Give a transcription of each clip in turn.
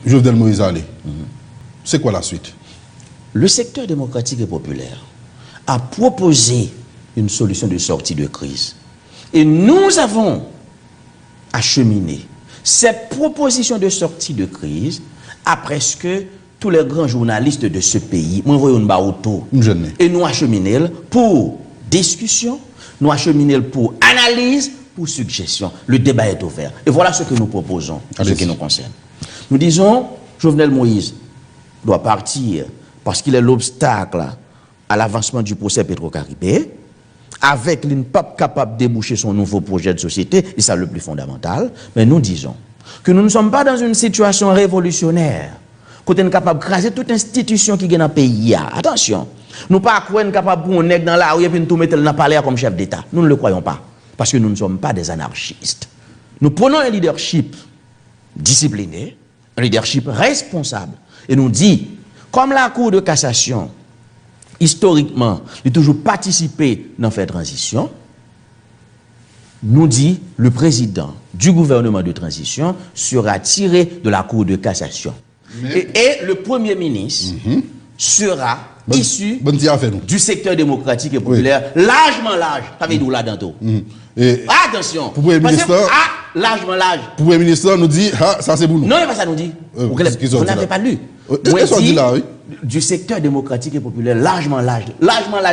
Jovenel Moïse allé. C'est quoi la suite? Le secteur démocratique et populaire a proposé une solution de sortie de crise. Et nous avons acheminé cette proposition de sortie de crise à presque tous les grands journalistes de ce pays. Et nous acheminé pour discussion, nous acheminé pour analyse, pour suggestion. Le débat est ouvert. Et voilà ce que nous proposons, ce qui nous concerne. Nous disons, Jovenel Moïse doit partir parce qu'il est l'obstacle à l'avancement du procès Petro-Caribé, avec l'INPAP capable de déboucher son nouveau projet de société, et ça le plus fondamental. Mais nous disons que nous ne sommes pas dans une situation révolutionnaire, qu'on est capable de craser toute institution qui est dans le pays. Attention, nous ne sommes pas capables de nous dans la rue et de nous mettre dans le palais comme chef d'État. Nous ne le croyons pas, parce que nous ne sommes pas des anarchistes. Nous prenons un leadership discipliné, un leadership responsable, et nous dit, comme la Cour de cassation, historiquement, il a toujours participé dans cette transition, nous dit le président du gouvernement de transition sera tiré de la Cour de cassation. Et le Premier ministre sera issu du secteur démocratique et populaire, largement large. Ça veut dire là dans attention. Pour le ministre, largement large. Pour le ministre, nous dit, ça c'est pour nous. Non, il n'y a pas ça nous dit. Vous n'avez pas lu. Dit là, oui. Du secteur démocratique et populaire, largement large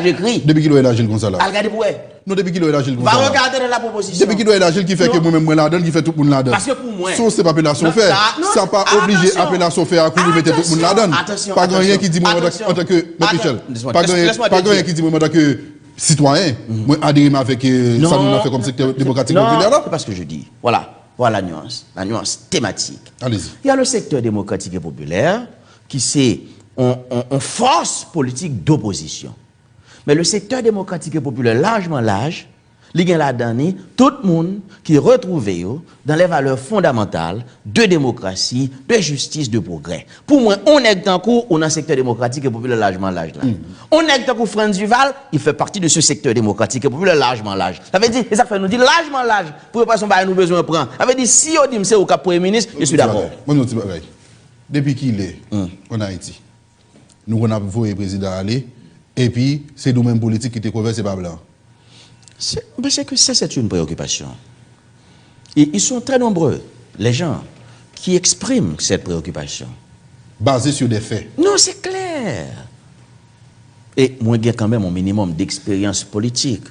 écrit. Depuis qu'il est l'agile comme ça là. Regardez pour elle. Non, depuis qu'il est l'agile comme ça. Va regarder dans la proposition. Depuis qu'il est l'agile qui fait que moi-même, moi là-dedans, qui fait tout le monde là-dedans. Parce que pour moi. Sauf c'est pas appellation faire. Ça pas obligé appellation faire à courir mettre tout le monde là-dedans. Pas grand rien qui dit moi en tant que. Michel. Pas grand rien qui dit moi en tant que citoyen. Moi, adhérer avec ça nous a fait comme secteur démocratique et populaire là. C'est pas ce que je dis. Voilà la nuance thématique. Allez-y. Il y a le secteur démocratique et populaire qui c'est on force politique d'opposition. Mais le secteur démocratique et populaire, largement large, il y a là-dedans tout le monde qui est retrouvé dans les valeurs fondamentales de démocratie, de justice, de progrès. Pour moi, on est dans le secteur démocratique et populaire largement large. On est dans Franz Duval, il fait partie de ce secteur démocratique et populaire largement large. Ça veut dire, et ça fait nous dire largement large, pour pas son nous besoin de prendre. Ça veut dire, si on dit c'est au cap Premier ministre, je suis d'accord. Depuis qu'il est en Haïti, nous avons vu le président aller, et puis c'est nous-mêmes politiques qui te couvrent, c'est pas blanc. C'est que ça, c'est une préoccupation. Et ils sont très nombreux, les gens, qui expriment cette préoccupation. Basé sur des faits. Non, c'est clair. Et moi, j'ai quand même un minimum d'expérience politique.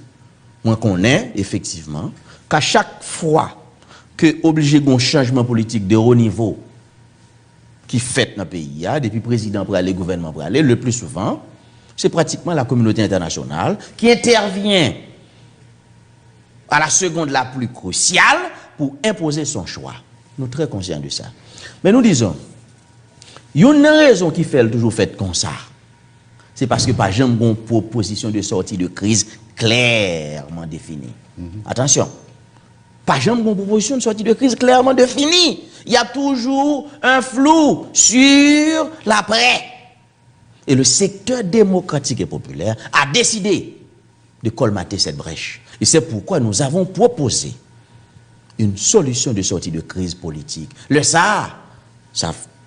Moi, connais, effectivement, qu'à chaque fois que obligé d'un changement politique de haut niveau qui fait dans le pays, depuis le président pour aller, le gouvernement pour aller, le plus souvent, c'est pratiquement la communauté internationale qui intervient à la seconde la plus cruciale pour imposer son choix. Nous sommes très conscients de ça. Mais nous disons, il y a une raison qui fait toujours fait comme ça. C'est parce que par exemple, une proposition de sortie de crise clairement définie. Attention, par exemple, une proposition de sortie de crise clairement définie. Il y a toujours un flou sur l'après. Et le secteur démocratique et populaire a décidé de colmater cette brèche. Et c'est pourquoi nous avons proposé une solution de sortie de crise politique. Ça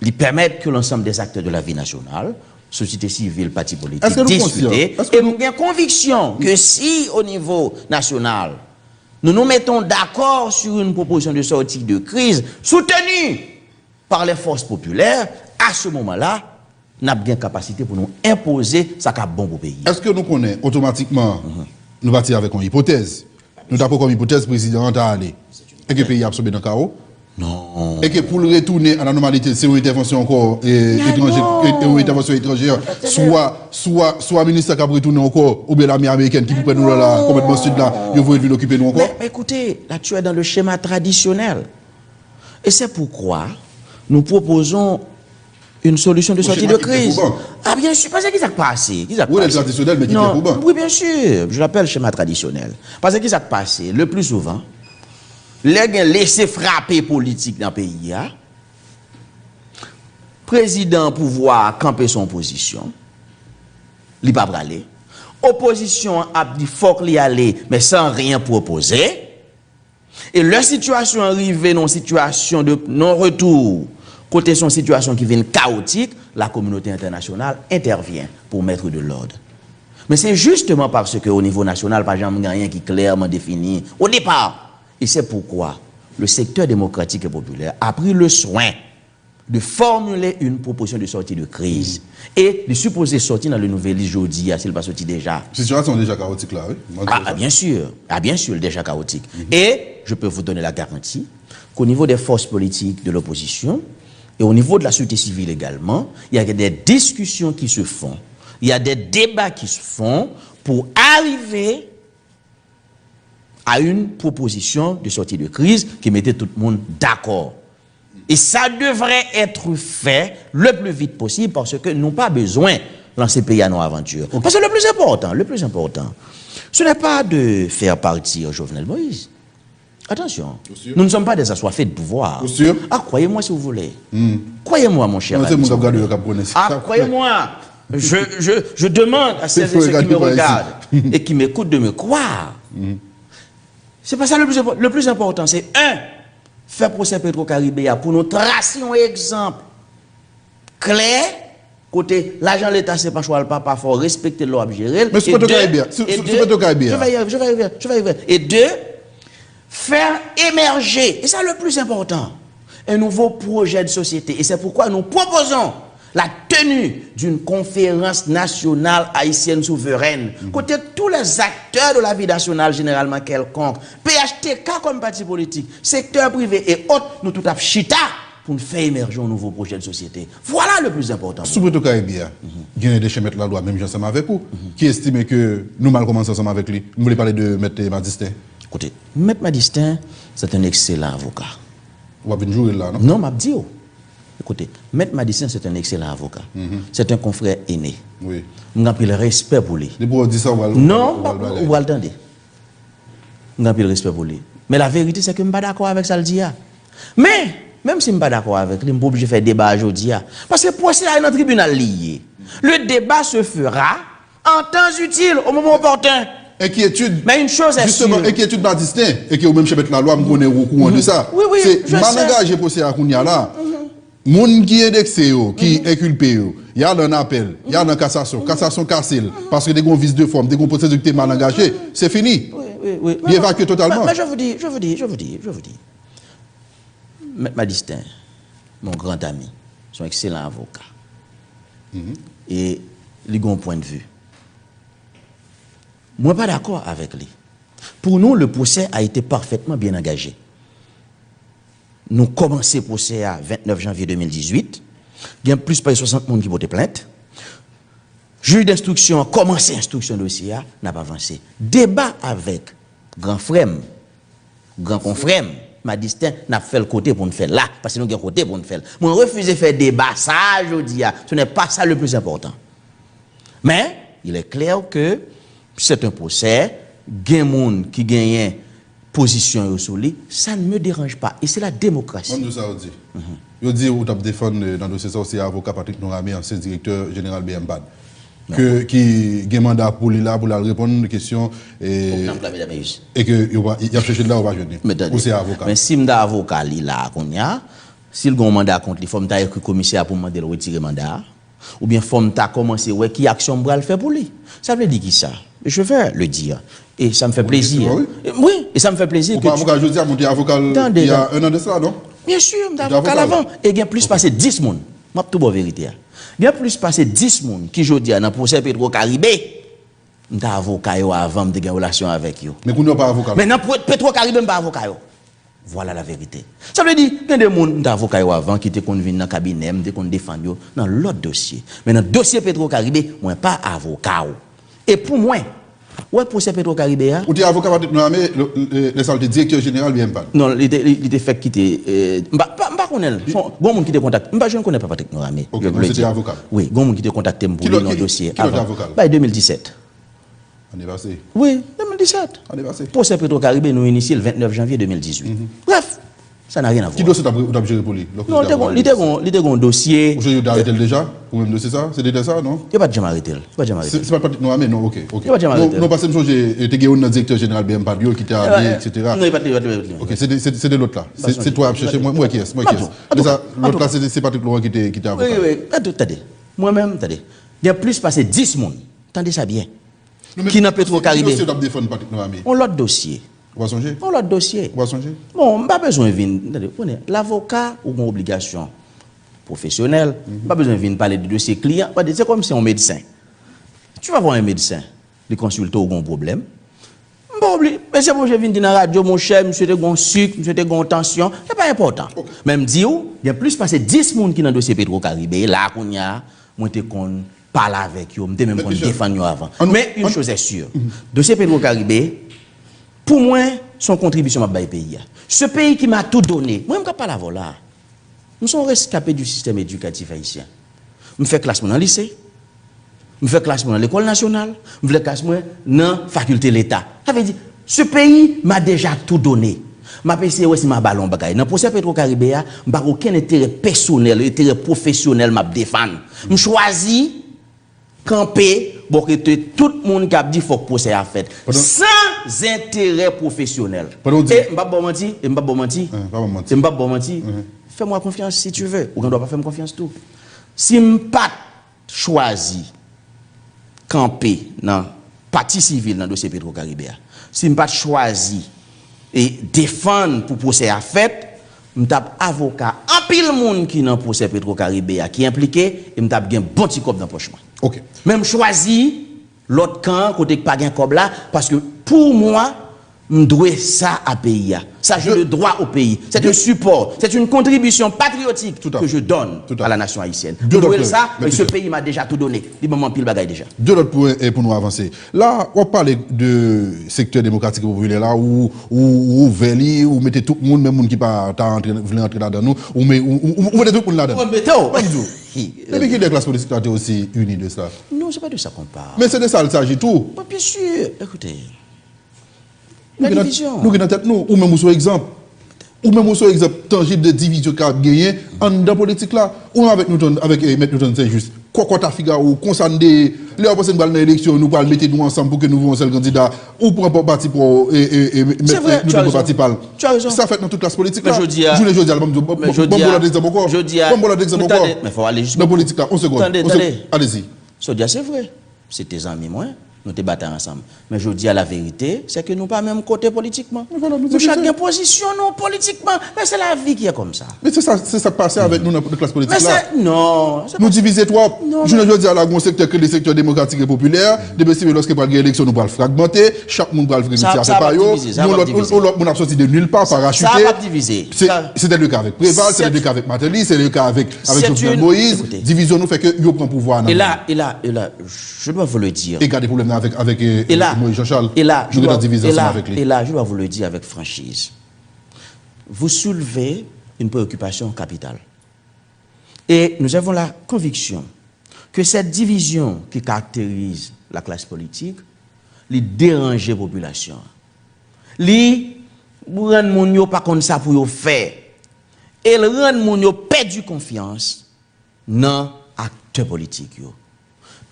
lui permet que l'ensemble des acteurs de la vie nationale, société civile, partis politiques, discutent. Et nous avons conviction que si au niveau national, nous nous mettons d'accord sur une proposition de sortie de crise soutenue par les forces populaires, à ce moment-là, nous avons bien capacité pour nous imposer ça qu'a bon pour le pays. Est-ce que nous connaissons automatiquement, nous partir avec une hypothèse? Nous avons comme hypothèse président à aller. Et que le pays a absorbé dans le chaos? Non. Et que pour le retourner à la normalité, c'est une intervention encore étrangère, soit le ministre qui a retourné encore, ou bien l'armée américaine qui peut nous là, complètement sud là, il veut venir occuper nous encore. Mais écoutez, là tu es dans le schéma traditionnel. Et c'est pourquoi nous proposons une solution de sortie de crise. Ah bien sûr, parce que ça passé. Oui, le traditionnel, mais qui est pour bon. Oui, bien sûr, je l'appelle schéma traditionnel. Parce que ça passé, le plus souvent, les gens laissent frapper politique dans le pays. Président pouvoir camper son position, il ne peut pas aller. Opposition a dit faut qu'il y aller, mais sans rien proposer. Et leur situation arrivée dans une situation de non-retour, Côté son situation qui vient chaotique, la communauté internationale intervient pour mettre de l'ordre. Mais c'est justement parce qu'au niveau national, par exemple, il n'y a rien qui est clairement défini au départ. Et c'est pourquoi le secteur démocratique et populaire a pris le soin de formuler une proposition de sortie de crise et de supposer sortir dans le nouvel jeudi, s'il pas sorti déjà. La situation est déjà chaotique là, oui. Bien sûr, déjà chaotique. Et je peux vous donner la garantie qu'au niveau des forces politiques de l'opposition et au niveau de la société civile également, il y a des discussions qui se font, il y a des débats qui se font pour arriver à une proposition de sortie de crise qui mettait tout le monde d'accord. Et ça devrait être fait le plus vite possible parce que nous n'avons pas besoin de lancer pays à nos aventures. Parce que le plus important, ce n'est pas de faire partir Jovenel Moïse. Attention, nous ne sommes pas des assoiffés de pouvoir. Croyez-moi si vous voulez. Croyez-moi, mon cher. Croyez-moi. Je demande à celles et ceux qui me regardent et qui m'écoutent de me croire. C'est pas ça le plus important. C'est faire procès Petro-Caribéa pour nous tracer un exemple clair. Côté l'argent de l'État, c'est pas choix, pas fort, respecter l'ordre gérer. Mais c'est Petro-Caribéa. Je vais y arriver. Et deux, faire émerger, et c'est le plus important, un nouveau projet de société. Et c'est pourquoi nous proposons la tenue d'une conférence nationale haïtienne souveraine, côté tous les acteurs de la vie nationale, généralement quelconque, PHTK comme parti politique, secteur privé et autres, nous tout à chita pour nous faire émerger un nouveau projet de société. Voilà le plus important. Sous Petro-Caribéa, il y a des chemins de la loi, même ensemble avec vous, qui estime que nous mal commencé ensemble avec lui. Vous voulez parler de M. Madistin? Écoutez, M. Madistin, c'est un excellent avocat. Vous avez joué là, non? Non, m'a dit. Écoutez, M. Madistin, c'est un excellent avocat. C'est un confrère aîné. Oui. Nous avons le respect pour lui. Pour dire ça, non, vous l'attendez. Nous avons le respect pour lui. Mais la vérité, c'est que je ne suis pas d'accord avec ça le dia. Mais, même si je ne suis pas d'accord avec lui, je ne suis pas obligé de faire débat aujourd'hui. Parce que le procès est dans le tribunal lié. Le débat se fera en temps utile, au moment opportun. Inquiétude. Mais une chose est justement, sûre. Inquiétude Madistin, et que vous même chef de la loi, vous connaissez au courant de ça. Oui, c'est manengagé pour ces Akounia là. Moun qui indexé, qui inculpé, il y a un appel, il y a une cassation cassée, parce que des gros vices de forme, des gros procédures qui mal engagés, c'est fini. Oui. Il évacue totalement. Mais je vous dis. Madistin, mon grand ami, son excellent avocat. Et il a un point de vue. Moi, je ne suis pas d'accord avec lui. Pour nous, le procès a été parfaitement bien engagé. Nous commençons le procès à 29 janvier 2018. Il y a plus de 60 personnes qui ont voté plainte. Juge d'instruction a commencé l'instruction dossier, n'a pas avancé. Débat avec grand frère, grand confrère, Madistin, n'a fait le côté pour nous faire là, parce que nous avons un côté pour nous faire. Moi, refuse de faire débat, ça, je dis, ce n'est pas ça le plus important. Mais, il est clair que c'est un procès, il y a des gens qui gagnent position au soleil, ça ne me dérange pas. Et c'est la démocratie. On nous a dit. Vous dites, vous avez défendu dans le dossier, c'est l'avocat Patrick Noramé, ancien directeur général BMBAD, qui a un mandat pour lui là, pour répondre aux questions. Et qu'il a cherché de là, on va venir. Mais si je suis avocat, si le mandat contre lui, il faut que le commissaire pour demander de retirer le mandat. Ou bien il faut que commencer, qui action bral fait pour lui. Ça veut dire qui ça? Je vais le dire. Et ça me fait plaisir. Oui, et ça me fait plaisir. Vous avocat, je dis à mon avocat il y a un an de ça, non? Bien sûr, avocat avant. Et il y a plus passé 10 personnes. Je vais tout bon vérité. Il y a plus passé 10 personnes qui, je dis, dans le procès Petro-Caribé, je suis avocat avant de une relation avec eux. Mais vous n'êtes pas avocat. Mais dans Petro-Caribé, je ne suis pas avocat. Voilà la vérité. Ça veut dire qu'il y a des gens d'avocats avant qui étaient convenus dans le cabinet, qui ont défendu dans l'autre dossier. Mais dans le dossier Petro-Caribé, moi, pas avocat. Et pour moi, ouais, pour ces Petro-Caribé. Vous êtes avocat, vous êtes le directeur général bien pas. Non, il était fait quitter. Je ne connais pas. Bon, qui te contacte. Je ne connais pas Patrick Noramé. Ok, vous êtes avocat. Oui, bon, qui te contacté pour lui dans le dossier. Qui est avocat? 2017. On est passé. Oui, 2017. On est passé. Pour ces Petro-Caribé, nous initiés le 29 janvier 2018. Bref, ça n'a rien à voir. Qui dossier vous avez géré pour lui? Non, il était un dossier. Vous avez arrêté déjà? Pour même c'est ça? C'était ça, non? Il n'y a pas de jamais arrêté. C'est pas Patrick Noamé, non, ok. Il n'y a pas de jamais arrêté. Non, parce que j'ai été un directeur général bien Padio qui t'a dit, etc. Non, il n'y a pas de ok, c'est de l'autre là. C'est toi à chercher, moi qui est. L'autre là, c'est Patrick Laurent qui t'a avocat. Oui, attendez. Moi-même, attendez. Il y a plus passé 10 personnes. Attendez ça bien. Qui n'a pas trop caribé. On l'autre dossier. On va songer. On l'autre dossier. On va songer. Bon, on n'a pas besoin de venir. L'avocat ou une obligation professionnelle, pas besoin de venir parler de dossier client. C'est comme si on médecin. Tu vas voir un médecin, le consulter ou un problème. Bon, mais c'est bon, je viens dans la radio, mon cher, monsieur de gon sucre, monsieur de gon tension, c'est pas important. Okay. Même dit il y a plus passé 10 personnes qui dans le dossier Petro-Caribé, là qu'on y a, moi te qu'on parle avec eux, moi même qu'on défend avant. Mais une chose est sûre, dossier Petro-Caribé, pour moi, son contribution m'a bail pays. Ce pays qui m'a tout donné, moi même pas la voilà. Nous sommes rescapés du système éducatif haïtien. Je fais classement dans le lycée, je fais classement dans l'école nationale, je fais classement dans la faculté de l'État. Ça veut dire, ce pays m'a déjà tout donné. Ma PC aussi ma ballon bagaille. Dans le procès Petro-Caribé, je n'ai aucun intérêt personnel, intérêt professionnel m'a défendre. Je choisis camper pour que tout le monde qui a dit faut que procès a fait sans intérêt professionnel. Et je ne vais pas mentir. Fais-moi confiance si tu veux. Ou on ne doit pas faire confiance tout. Si je n'ai pas choisi camper dans partie civile dans le dossier Petro-Caribé, si je n'ai pas choisi et défendre pour procès à fait, je tape avocat en pile monde qui dans procès Petro-Caribé qui est impliqué et je tape un bon petit cop dans poche. OK. Même choisi l'autre camp côté pas gain cop là parce que pour moi je dois ça à pays. Ça j'ai le droit au pays. C'est un support, c'est une contribution patriotique que je donne à la nation haïtienne. Je dois ça et ce pays m'a déjà tout donné. Il m'a pile bagaille déjà. Deux autres points pour nous avancer. Là, on parle de secteur démocratique populaire là où Veli ou mettez tout le monde même monde qui pas voulu entrer là-dedans nous ou mettez tout le monde là-dedans. Mais qui des classes politiques là aussi unies de ça. Non, c'est pas de ça qu'on parle. Mais c'est de ça il s'agit tout. Bien sûr. Écoutez. Nous avons tête nous, ou même sur exemple, tangible de division qui a gagné en dans politique là, ou avec nous avec M. Newton c'est juste. Quoi ta figa ou concerné les opposants dans l'élection nous parle mettre nous ensemble pour que nous voyons seul candidat ou pour un parti pour et mettre nous parti parle. Ça fait dans toute classe politique là. Je dis mais faut aller juste dans politique là, 1 seconde. Allez-y. Ça dit c'est vrai. C'est tes amis moi. Nous te battons ensemble. Mais je dis à la vérité, c'est que nous pas même côté politiquement. Voilà, nous chacun position nous politiquement. Mais c'est la vie qui est comme ça. Mais c'est ça passé avec nous dans la classe politique mais là. Non. Nous diviser trois. Je ne dis à la secteur que les secteurs démocratiques et populaires. Depuis lorsque par l'élection nous va fragmenter, chaque monde va le fragmenter. C'est pas yo. Nous a sorti de nulle part parachuté. Ça va diviser. C'était le cas avec Préval, c'était le cas avec Martelly, c'est le cas avec Jovenel Moïse. Division nous fait que yo prend pouvoir. Et là, je dois vous le dire. Et gardez problème avec Moïse Jean-Charles. Et là, je dois vous le dire avec franchise. Vous soulevez une préoccupation capitale. Et nous avons la conviction que cette division qui caractérise la classe politique, les dérange la population. Les rend moun yo pas comme ça pour faire. Et le rend moun yo perdu confiance dans acteurs politiques yo.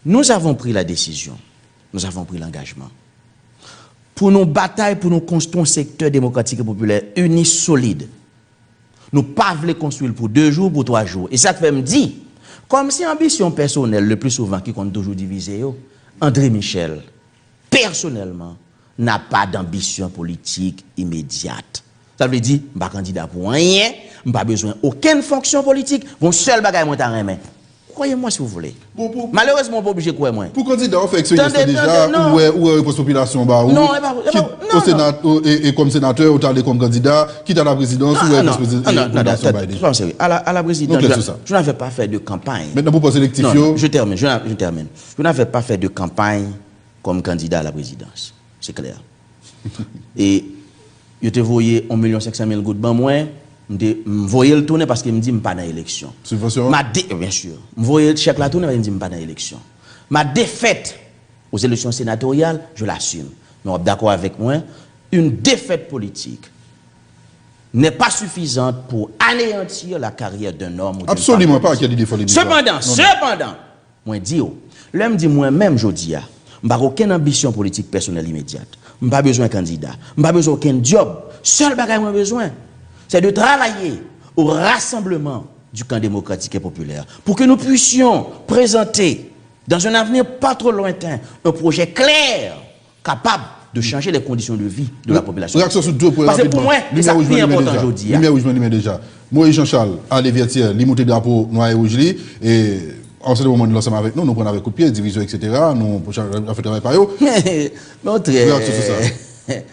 Nous avons pris la décision. Nous avons pris l'engagement. Pour nos batailles, pour nous construire un secteur démocratique et populaire uni, solide. Nous ne pouvons pas construire pour 2 jours, pour 3 jours. Et ça fait me dire, comme si ambition personnelle, le plus souvent, qui compte toujours diviser, André Michel, personnellement, n'a pas d'ambition politique immédiate. Ça veut dire, je ne suis pas candidat pour rien, je n'ai pas besoin d'aucune fonction politique, mon seul bagage est en main. Croyez-moi si vous voulez. Malheureusement, on n'est pas obligé de croire moi. Pour candidat, on fait expérience déjà, ou pour population, au Sénat, et comme sénateur, ou comme candidat, quitte à la présidence, ou à la présidence. À la présidence, je n'avais pas fait de campagne. Maintenant, pour sélectif, je termine. Je n'avais pas fait de campagne comme candidat à la présidence. C'est clair. Et je te voyais 1 500 000 gouttes ban moins. Je voyais le tourner parce qu'il me dit que je ne suis pas dans l'élection. Subvention? Bien sûr. Je voyais le chèque la tourner parce qu'il me dit que je ne suis pas dans l'élection. Ma défaite aux élections sénatoriales, je l'assume. Mais on est d'accord avec moi, une défaite politique n'est pas suffisante pour anéantir la carrière d'un homme. Absolument pas qu'il y a des défauts. Cependant, moi dis, l'homme dit moi-même, je dis, je n'ai aucune ambition politique personnelle immédiate. Je n'ai pas besoin d'un candidat. Je n'ai pas besoin d'un job. Seul bagage que j'ai besoin, c'est de travailler au rassemblement du camp démocratique et populaire pour que nous puissions présenter dans un avenir pas trop lointain un projet clair, capable de changer les conditions de vie de la population. Réaction sur deux points. Parce que pour moi, c'est ça qui est important aujourd'hui. Lumière où je me déjà. Moi, Jean-Charles, à l'Évertière, il monte drapeau noir et rouge, et en ce moment, nous l'ensemble avec nous prenons avec coup de pied, division, etc. Nous avons fait travail par eux. Mais très. Réaction sur ça.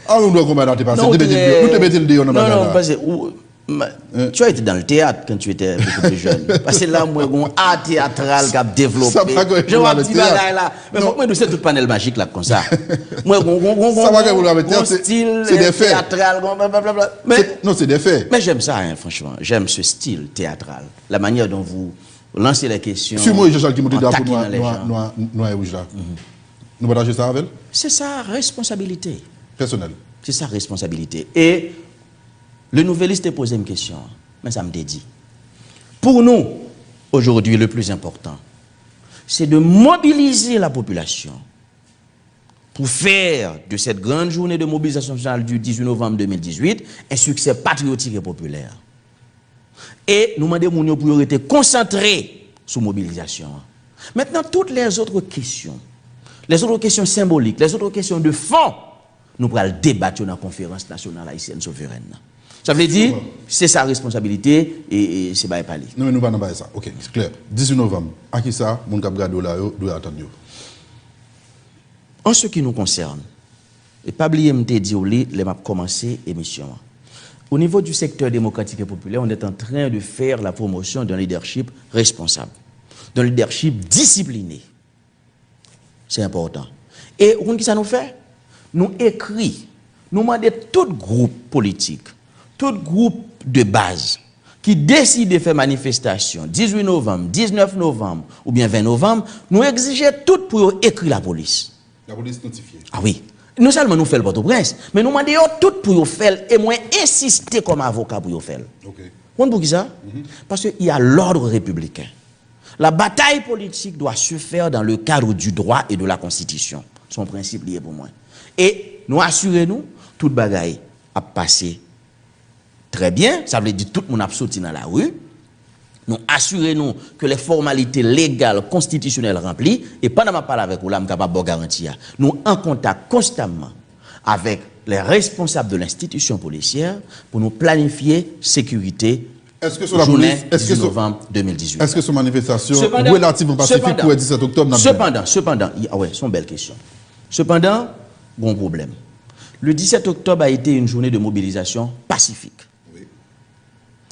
Ah, nous doit combattre, nous te mettons le déo dans la non, parce que tu as été dans le théâtre quand tu étais beaucoup plus jeune. Parce que là, moi, j'ai un art théâtral qui a développé. Je vois un petit bagage là. Mais moi, je sais tout panel magique là, comme ça. Moi, j'ai un style théâtral. Non, c'est des faits. Mais j'aime ça, franchement. J'aime ce style théâtral. La manière dont vous lancez les questions. Si moi, Jean-Charles qui monte drapeau noir et rouge là, nous partageons ça avec elle? C'est sa responsabilité. Personnelle. C'est sa responsabilité. Et le nouvelliste a posé une question, mais ça me dit. Pour nous, aujourd'hui, le plus important, c'est de mobiliser la population pour faire de cette grande journée de mobilisation nationale du 18 novembre 2018 un succès patriotique et populaire. Et nous demandons pour être concentrés sur la mobilisation. Maintenant, toutes les autres questions symboliques, les autres questions de fond, nous pourrons débattre dans la conférence nationale haïtienne souveraine. Ça veut dire, c'est sa responsabilité et c'est pas parler. Non, mais nous ne parlons pas de ça. Ok, c'est clair. 18 novembre, à qui ça, mon cap gado là, doit attendre. En ce qui nous concerne, et pas oublier me dire les m'a commencé l'émission. Au niveau du secteur démocratique et populaire, on est en train de faire la promotion d'un leadership responsable, d'un leadership discipliné. C'est important. Et qu'est-ce que ça nous fait? Nous écrit, nous demandons tout groupe politique, tout groupe de base qui décide de faire manifestation 18 novembre, 19 novembre ou bien 20 novembre, nous exigeons tout pour écrire la police. La police notifiée. Ah oui. Non seulement nous faisons le Port-au-Prince, mais nous demandons tout pour faire et moi insister comme avocat pour faire. Ok. Vous pour qui ça? Parce qu'il y a l'ordre républicain. La bataille politique doit se faire dans le cadre du droit et de la Constitution. Son principe lié pour moi. Et nous assurons-nous, toute bagaille a passé très bien. Ça veut dire tout le monde a sorti dans la rue. Nous assurons-nous que les formalités légales, constitutionnelles remplies. Et pendant que je parle avec vous, là, je suis capable de garantir. Nous sommes en contact constamment avec les responsables de l'institution policière pour nous planifier sécurité. Est-ce que sur la police, 10 novembre 2018. Est-ce que sur manifestation relativement pacifique pour le 17 octobre? Cependant, ouais, c'est une belle question. Cependant, bon problème. Le 17 octobre a été une journée de mobilisation pacifique. Oui.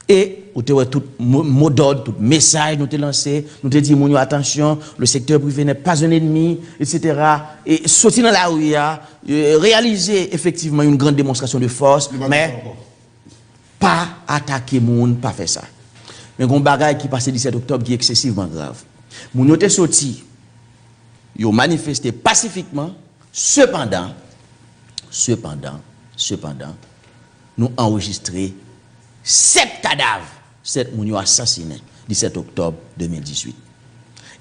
Et tout mot d'ordre, tout message nous avons lancé, nous avons dit attention, le secteur privé n'est pas un ennemi, etc. Et sortir dans la rue, réaliser effectivement une grande démonstration de force, mais pas attaquer monde, pas faire ça. Mais il y a un bagage qui passe le 17 octobre qui est excessivement grave. Nous avons sorti, ils ont manifesté pacifiquement, cependant, nous enregistré 7 cadavres, 7 moun assassinés, 17 octobre 2018.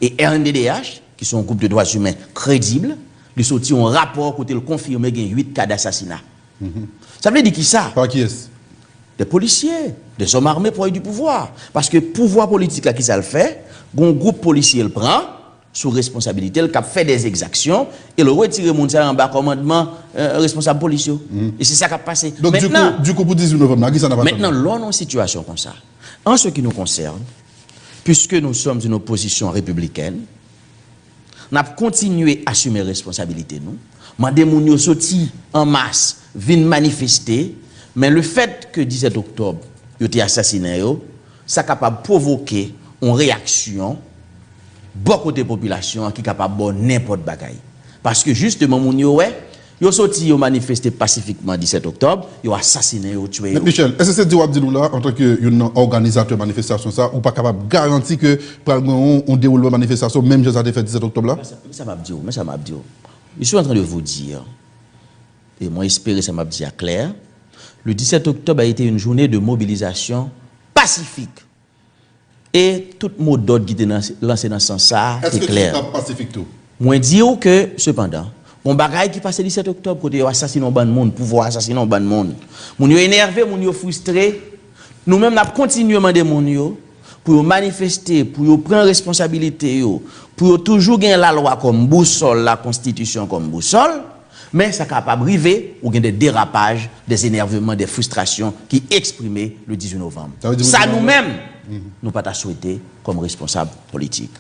Et RNDDH, qui sont un groupe de droits humains crédibles, ils ont sorti un rapport côté le confirmé qu'il y a 8 cas d'assassinat. Ça veut dire qui ça? Par qui est-ce? Des policiers, des hommes armés pour avoir du pouvoir. Parce que le pouvoir politique, là, qui ça le fait, un groupe policier le prend, sous responsabilité, le cap fait des exactions, et le retire mon en bas commandement responsable policier. Et c'est ça qui a passé. Donc maintenant, du coup, pour 18 novembre, qui ça n'a pas maintenant, l'on a une situation comme ça. En ce qui nous concerne, puisque nous sommes une opposition républicaine, nous avons continué à assumer responsabilité nous. Madame nous sorti en masse, viennent manifester, mais le fait que 17 octobre, ils ont été assassinés, ça est capable de provoquer une réaction beaucoup de populations qui sont capables de n'importe quoi. Parce que justement, ils ont sorti, ils ont manifesté pacifiquement le 17 octobre, ils ont assassiné, ils ont tué. Mais Michel, est-ce que c'est du dit là, en tant qu'organisateur de manifestation, ça, ou pas capable de garantir que on déroule la manifestation, même si ça a fait 17 octobre là? Mais ça m'a dit. Je suis en train de vous dire, et moi j'espère que ça m'a dit clair, le 17 octobre a été une journée de mobilisation pacifique. Et tout mot d'ordre qui était lancé dans ce sens-là, c'est clair. Est-ce que c'est pacifique tout? Moi, dire que, cependant, mon bagaille qui passe le 17 octobre, côté assassiner un bon monde, pouvoir assassiner un bon monde. Moun yo énervé, moun yo frustré. Nous-mêmes, nous continuons à demander moun yo pour manifester, pour prendre responsabilité, pour toujours gagner la loi comme boussole, la constitution comme boussole. Mais ça capable arriver ou des dérapages, des énervements, des frustrations qui exprimés le 18 novembre. Ça nous-mêmes, nous pas souhaité comme responsables politiques.